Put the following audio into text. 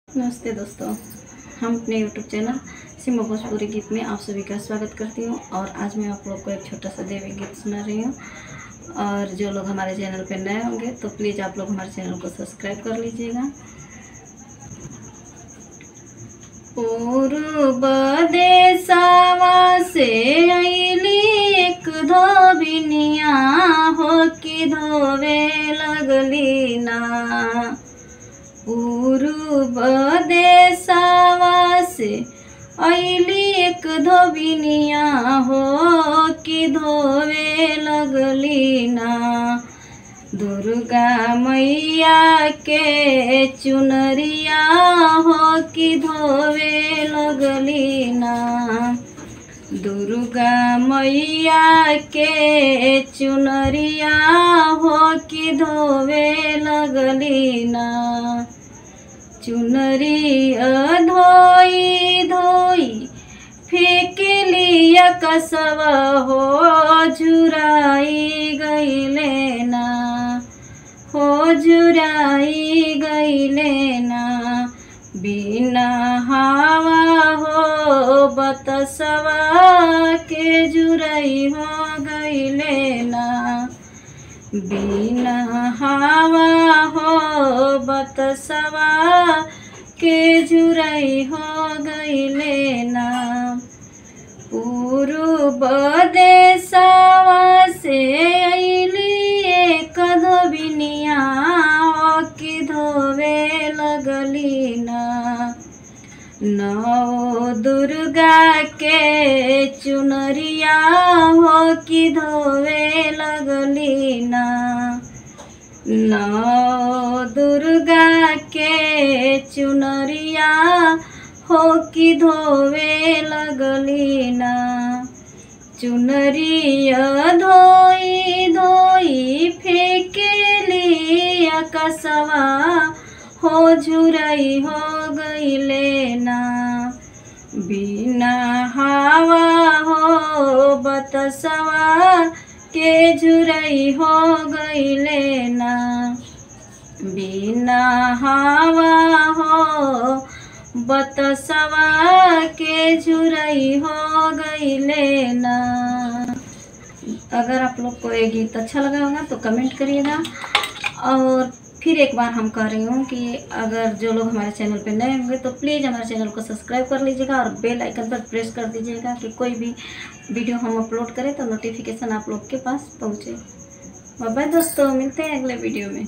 नमस्ते दोस्तों, हम अपने YouTube चैनल सिमा भोजपुरी गीत में आप सभी का स्वागत करती हूँ। और आज मैं आप लोग को एक छोटा सा देवी गीत सुना रही हूँ। और जो लोग हमारे चैनल पे नए होंगे तो प्लीज़ आप लोग हमारे चैनल को सब्सक्राइब कर लीजिएगा। पूर्व देशवा से अइली एक धोबिनिया हो कि धोवे लगली ना। पूर्व देशवा से अइली एक धोबिनिया हो कि धोवे लगली ना। दुर्गा मैया के चुनरिया हो कि धोवे लगली ना। दुर्गा मैया के चुनरिया हो कि धोवे लगली ना। चुनरी धोई धोई फेंक लिया कसवा हो झुराई गईले ना। हो झुराई गईले ना। बिना हवा हो बतसवा के झुराई हो गईले ना। बिना हवा हो बतसवा के झुराई हो गईले ना। पूर्व देशवा से अइली एक धोबिनिया हो कि धोवे लगली ना। नौ दुर्गा के चुनरिया हो कि धोवे लगली ना। नौ दुर्गा के चुनरिया हो कि धोवे लगली ना। चुनरिया धोई धोई फेंक लिया कसवा हो झुराई हो गईले ना। बिना हवा हो बतसवा के झुराई हो गईले ना। बिना हवा हो बतसवा के झुराई हो गईले ना। अगर आप लोग को ये गीत अच्छा लगा होगा तो कमेंट करिएगा। और फिर एक बार हम कह रही हूँ कि अगर जो लोग हमारे चैनल पे नए होंगे तो प्लीज़ हमारे चैनल को सब्सक्राइब कर लीजिएगा और बेल आइकन पर प्रेस कर दीजिएगा कि कोई भी वीडियो हम अपलोड करें तो नोटिफिकेशन आप लोग के पास पहुँचे। बाय बाय दोस्तों, मिलते हैं अगले वीडियो में।